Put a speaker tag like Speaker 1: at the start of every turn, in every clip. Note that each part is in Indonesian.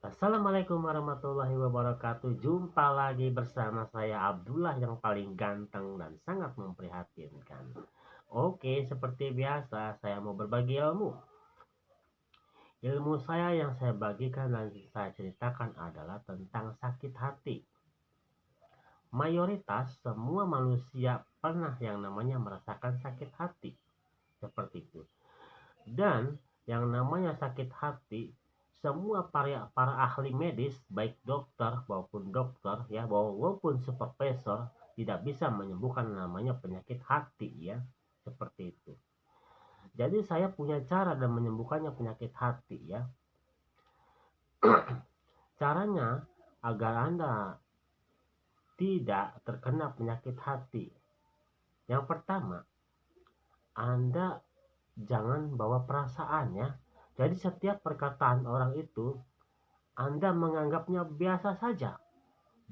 Speaker 1: Assalamualaikum warahmatullahi wabarakatuh. Jumpa lagi bersama saya Abdullah yang paling ganteng dan sangat memprihatinkan. Oke, seperti biasa saya mau berbagi ilmu. Ilmu saya yang saya bagikan dan saya ceritakan adalah tentang sakit hati. Mayoritas semua manusia pernah yang namanya merasakan sakit hati. Seperti itu. Dan yang namanya sakit hati, semua para ahli medis, baik dokter maupun dokter ya, walaupun supervisor, tidak bisa menyembuhkan namanya penyakit hati ya, seperti itu. Jadi saya punya cara dan menyembuhkannya penyakit hati ya. Caranya agar Anda tidak terkena penyakit hati. Yang pertama, Anda jangan bawa perasaan ya. Jadi setiap perkataan orang itu Anda menganggapnya biasa saja.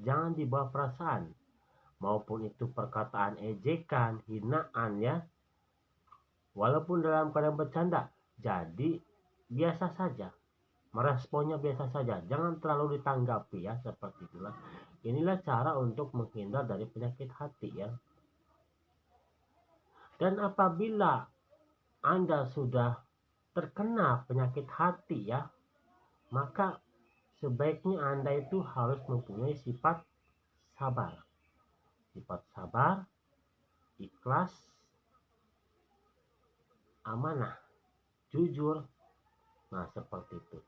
Speaker 1: Jangan dibawa perasaan. Maupun itu perkataan ejekan, hinaan ya. Walaupun dalam keadaan bercanda. Jadi biasa saja. Meresponnya biasa saja. Jangan terlalu ditanggapi ya. Seperti itulah. Inilah cara untuk menghindar dari penyakit hati ya. Dan apabila Anda sudah terkena penyakit hati ya, maka sebaiknya Anda itu harus mempunyai sifat sabar. Sifat sabar, ikhlas, amanah, jujur. Nah, seperti itu.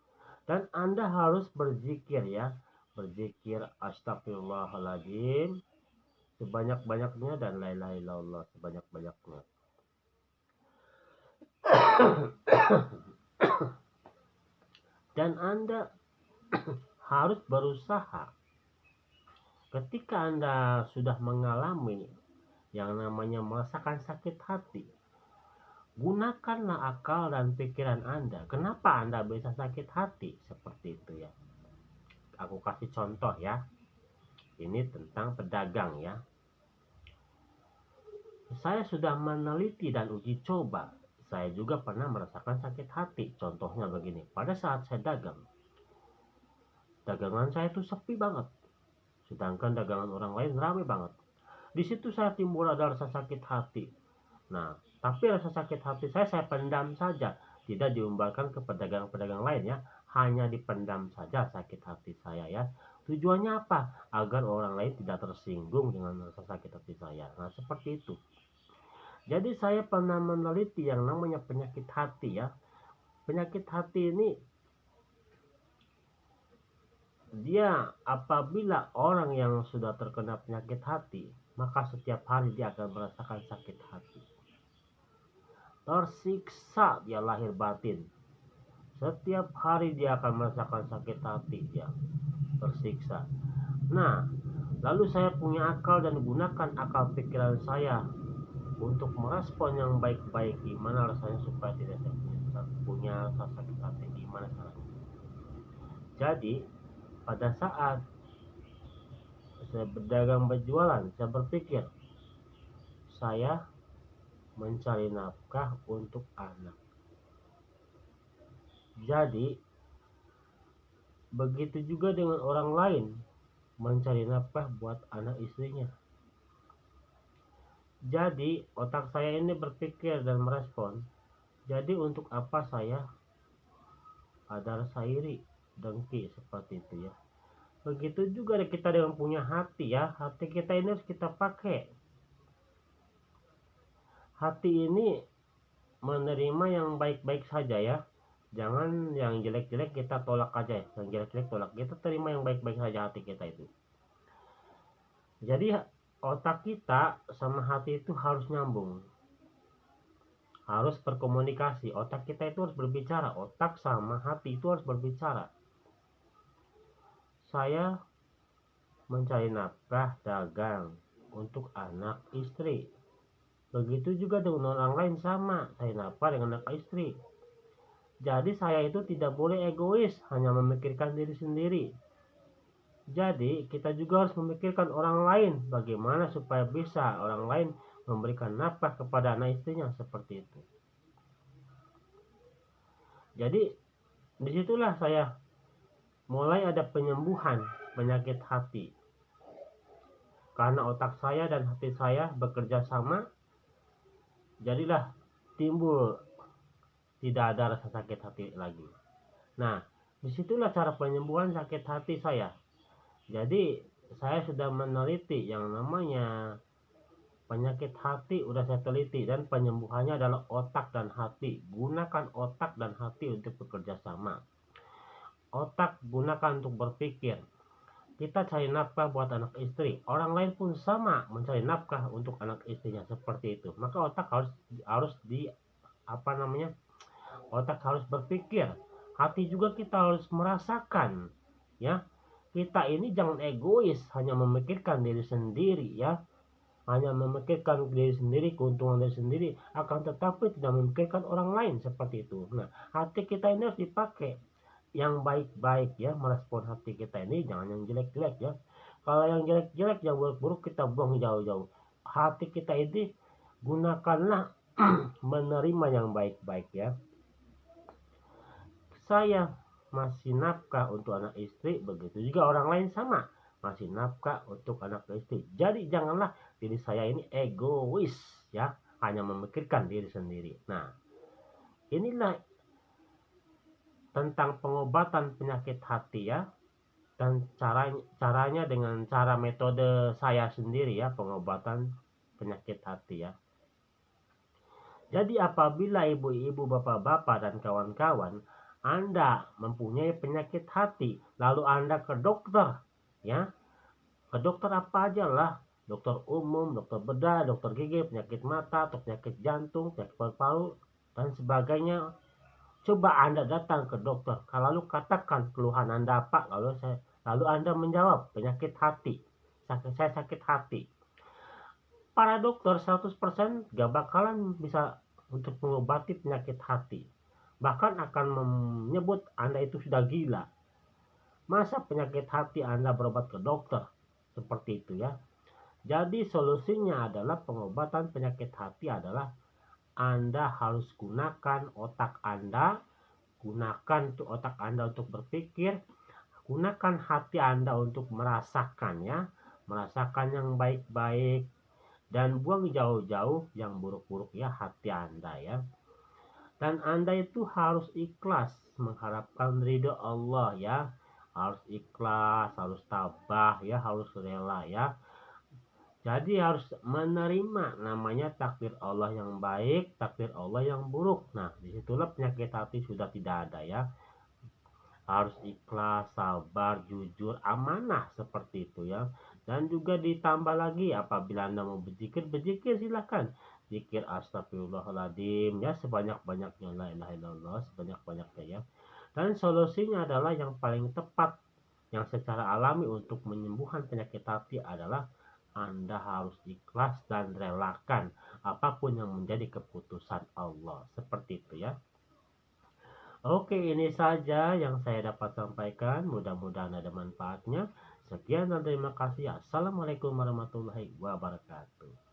Speaker 1: Dan Anda harus berzikir ya. Berzikir astagfirullahaladzim sebanyak-banyaknya dan la ilaha illallah sebanyak-banyaknya. Dan Anda harus berusaha ketika Anda sudah mengalami yang namanya merasakan sakit hati, gunakanlah akal dan pikiran Anda. Kenapa Anda bisa sakit hati? Seperti itu ya. Aku kasih contoh ya. Ini tentang pedagang ya. Saya sudah meneliti dan uji coba. Saya juga pernah merasakan sakit hati. Contohnya begini. Pada saat saya dagang, dagangan saya itu sepi banget. Sedangkan dagangan orang lain ramai banget. Di situ saya timbul ada rasa sakit hati. Nah, tapi rasa sakit hati saya pendam saja. Tidak diumbarkan ke pedagang-pedagang lain ya. Hanya dipendam saja sakit hati saya ya. Tujuannya apa? Agar orang lain tidak tersinggung dengan rasa sakit hati saya. Nah, seperti itu. Jadi saya pernah meneliti yang namanya penyakit hati ya. Penyakit hati ini dia apabila orang yang sudah terkena penyakit hati, maka setiap hari dia akan merasakan sakit hati. Tersiksa dia lahir batin. Setiap hari dia akan merasakan sakit hati dia. Tersiksa. Nah, lalu saya punya akal dan gunakan akal pikiran saya untuk merespon yang baik-baik. Gimana rasanya supaya tidak punya rasa sakit hati, gimana caranya. Jadi pada saat saya berdagang berjualan, saya berpikir saya mencari nafkah untuk anak. Jadi begitu juga dengan orang lain mencari nafkah buat anak istrinya. Jadi otak saya ini berpikir dan merespon. Jadi untuk apa saya ada rasa iri, dengki seperti itu ya. Begitu juga kita dengan punya hati ya. Hati kita ini harus kita pakai. Hati ini menerima yang baik-baik saja ya. Jangan yang jelek-jelek kita tolak aja ya. Yang jelek-jelek tolak. Kita terima yang baik-baik saja hati kita itu. Jadi otak kita sama hati itu harus nyambung. Harus berkomunikasi. Otak kita itu harus berbicara. Otak sama hati itu harus berbicara. Saya mencari nafkah dagang untuk anak istri. Begitu juga dengan orang lain sama. Saya nafkah dengan anak istri. Jadi saya itu tidak boleh egois, hanya memikirkan diri sendiri. Jadi kita juga harus memikirkan orang lain, bagaimana supaya bisa orang lain memberikan nafkah kepada anak istrinya, seperti itu. Jadi disitulah saya mulai ada penyembuhan penyakit hati. Karena otak saya dan hati saya bekerja sama, jadilah timbul tidak ada rasa sakit hati lagi. Nah, disitulah cara penyembuhan sakit hati saya. Jadi saya sudah meneliti yang namanya penyakit hati, udah saya teliti, dan penyembuhannya adalah otak dan hati. Gunakan otak dan hati untuk bekerja sama. Otak gunakan untuk berpikir. Kita cari nafkah buat anak istri, orang lain pun sama mencari nafkah untuk anak istrinya, seperti itu. Maka otak harus di otak harus berpikir, hati juga kita harus merasakan, ya. Kita ini jangan egois, hanya memikirkan diri sendiri, ya, hanya memikirkan diri sendiri, keuntungan diri sendiri, akan tetapi tidak memikirkan orang lain, seperti itu. Nah, hati kita ini harus dipakai yang baik-baik, ya. Merespon hati kita ini jangan yang jelek-jelek, ya. Kalau yang jelek-jelek, yang buruk-buruk, kita buang jauh-jauh. Hati kita ini gunakanlah menerima yang baik-baik, ya. Saya masih nafkah untuk anak istri, begitu juga orang lain sama masih nafkah untuk anak istri. Jadi janganlah diri saya ini egois, ya, hanya memikirkan diri sendiri. Nah, inilah tentang pengobatan penyakit hati, ya, dan caranya dengan cara metode saya sendiri, ya, pengobatan penyakit hati, ya. Jadi apabila ibu-ibu, bapak-bapak, dan kawan-kawan Anda mempunyai penyakit hati, lalu Anda ke dokter, ya, ke dokter apa aja lah, dokter umum, dokter bedah, dokter gigi, penyakit mata, atau penyakit jantung, penyakit paru-paru, dan sebagainya. Coba Anda datang ke dokter, lalu katakan keluhan Anda apa, lalu Anda menjawab penyakit hati, saya sakit hati. Para dokter 100% gak bakalan bisa untuk mengobati penyakit hati, bahkan akan menyebut Anda itu sudah gila. Masa penyakit hati Anda berobat ke dokter? Seperti itu, ya. Jadi solusinya adalah pengobatan penyakit hati adalah Anda harus gunakan otak Anda, gunakan otak Anda untuk berpikir, gunakan hati Anda untuk merasakan, ya, merasakan yang baik-baik, dan buang jauh-jauh yang buruk-buruk, ya, hati Anda, ya. Dan Anda itu harus ikhlas mengharapkan ridho Allah, ya. Harus ikhlas, harus tabah, ya, harus rela, ya. Jadi harus menerima namanya takdir Allah yang baik, takdir Allah yang buruk. Nah, disitulah penyakit hati sudah tidak ada, ya. Harus ikhlas, sabar, jujur, amanah, seperti itu, ya. Dan juga ditambah lagi apabila Anda mau berzikir silahkan. Zikir astagfirullahaladzim, ya, sebanyak-banyaknya, la ilaha illallah, sebanyak-banyaknya, ya. Dan solusinya adalah yang paling tepat, yang secara alami untuk menyembuhkan penyakit hati adalah Anda harus ikhlas dan relakan apapun yang menjadi keputusan Allah. Seperti itu, ya. Oke, ini saja yang saya dapat sampaikan. Mudah-mudahan ada manfaatnya. Sekian dan terima kasih. Assalamualaikum warahmatullahi wabarakatuh.